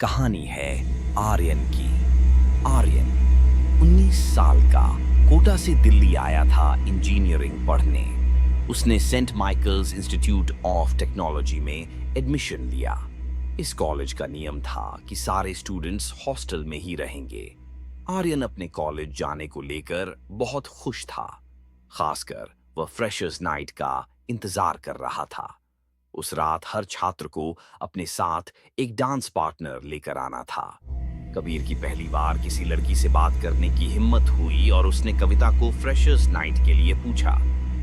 कहानी है आर्यन की। आर्यन 19 साल का कोटा से दिल्ली आया था इंजीनियरिंग पढ़ने। उसने Saint Michael's Institute of Technology में एडमिशन लिया। इस कॉलेज का नियम था कि सारे स्टूडेंट्स हॉस्टल में ही रहेंगे। आर्यन अपने कॉलेज जाने को लेकर बहुत खुश था। खासकर वह फ्रेशर्स नाइट का इंतजार कर रहा था। उस रात हर छात्र को अपने साथ एक डांस पार्टनर लेकर आना था। कबीर की पहली बार किसी लड़की से बात करने की हिम्मत हुई और उसने कविता को फ्रेशर्स नाइट के लिए पूछा,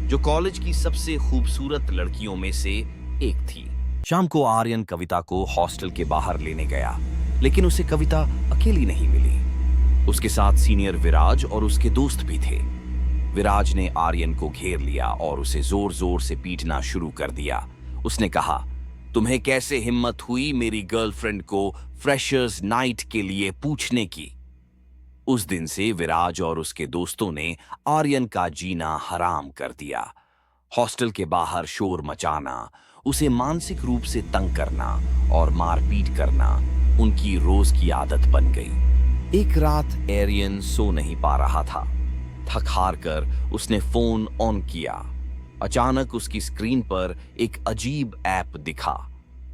जो कॉलेज की सबसे खूबसूरत लड़कियों में से एक थी। शाम को आर्यन कविता को हॉस्टल के बाहर लेने गया, लेकिन उसे कविता अकेली नहीं मिली। उसके साथ सीनियर विराज और उसके दोस्त भी थे। विराज ने आर्यन को घेर लिया और उसे जोर जोर से पीटना शुरू कर दिया। उसने कहा, तुम्हें कैसे हिम्मत हुई मेरी गर्लफ्रेंड को फ्रेशर्स नाइट के लिए पूछने की? उस दिन से विराज और उसके दोस्तों ने आर्यन का जीना हराम कर दिया। हॉस्टल के बाहर शोर मचाना, उसे मानसिक रूप से तंग करना और मारपीट करना उनकी रोज की आदत बन गई। एक रात आर्यन सो नहीं पा रहा था। थक हार कर उसने फोन ऑन किया। अचानक उसकी स्क्रीन पर एक अजीब ऐप दिखा,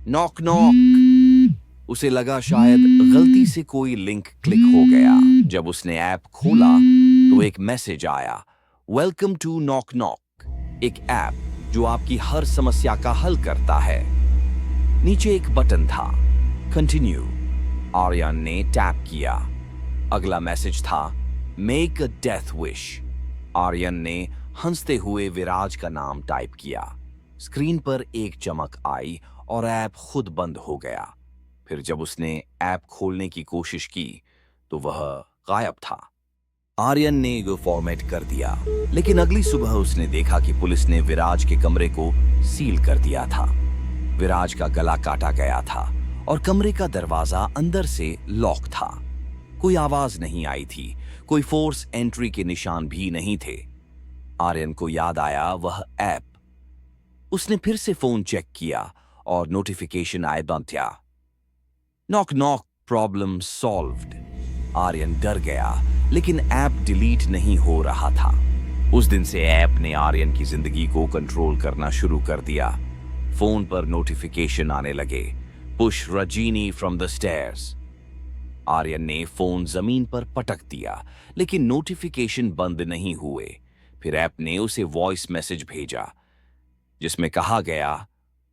नॉक नॉक। उसे लगा शायद गलती से कोई लिंक क्लिक हो गया। जब उसने ऐप खोला तो एक मैसेज आया, वेलकम टू नॉक नॉक, एक ऐप जो आपकी हर समस्या का हल करता है। नीचे एक बटन था, कंटिन्यू। आर्यन ने टैप किया। अगला मैसेज था, make a death wish. Aryan ने हंसते हुए विराज का नाम टाइप किया। स्क्रीन पर एक चमक आई और ऐप खुद बंद हो गया। फिर जब उसने ऐप खोलने की कोशिश की तो वह गायब था। आर्यन ने वो फॉर्मेट कर दिया, लेकिन अगली सुबह उसने देखा कि पुलिस ने विराज के कमरे को सील कर दिया था। विराज का गला काटा गया था और कमरे का दरवाजा अंदर से लॉक था। कोई आवाज नहीं आई थी, कोई फोर्स एंट्री के निशान भी नहीं थे। आर्यन को याद आया वह ऐप। उसने फिर से फोन चेक किया और नोटिफिकेशन आए, Bantya, knock knock, problem solved. Aryan डर गया, लेकिन ऐप डिलीट नहीं हो रहा था। उस दिन से ऐप ने आर्यन की जिंदगी को कंट्रोल करना शुरू कर दिया। फोन पर नोटिफिकेशन आने लगे, push Rajini from the stairs. Aryan ने फोन जमीन पर पटक दिया, लेकिन नोटिफिकेशन बंद नहीं हुए। फिर ऐप ने उसे वॉइस मैसेज भेजा, जिसमें कहा गया,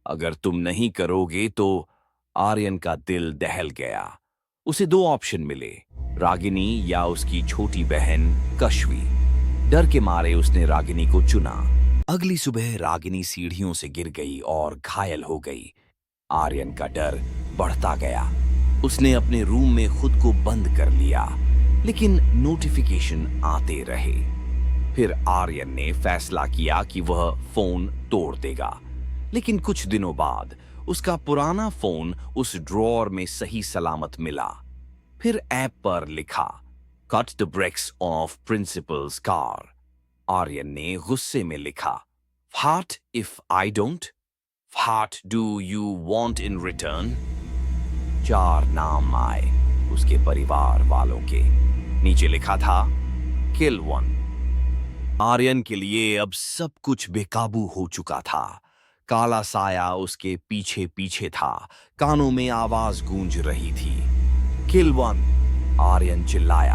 अगर तुम नहीं करोगे तो। आर्यन का दिल दहल गया। उसे दो ऑप्शन मिले, रागिनी या उसकी छोटी बहन कश्वी। डर के मारे उसने रागिनी को चुना। अगली सुबह रागिनी सीढ़ियों से गिर गई और घायल हो गई। आर्यन का डर बढ़ता गया। उसने अपने रूम में खुद को बंद कर लिया, लेकिन नोटिफिकेशन आते रहे। फिर आर्यन ने फैसला किया कि वह फोन तोड़ देगा, लेकिन कुछ दिनों बाद उसका पुराना फोन उस ड्रॉअर में सही सलामत मिला। फिर ऐप पर लिखा, cut the brakes of principal's car. Aryan ने गुस्से में लिखा, what if I don't, what do you want in return. 4 नाम आए उसके परिवार वालों के। नीचे लिखा था, किल वन। आर्यन के लिए अब सब कुछ बेकाबू हो चुका था। काला साया उसके पीछे पीछे था, कानों में आवाज गूंज रही थी, किल वन। आर्यन चिल्लाया,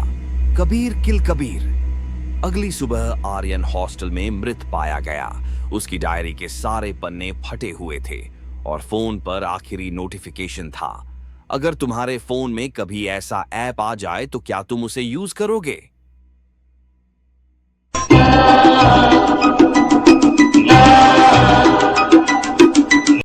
कबीर किल कबीर। अगली सुबह आर्यन हॉस्टल में मृत पाया गया। उसकी डायरी के सारे पन्ने फटे हुए थे और फोन पर आखिरी नोटिफिकेशन था, अगर तुम्हारे फोन में कभी ऐसा ऐप आ जाए तो क्या तुम उसे यूज करोगे?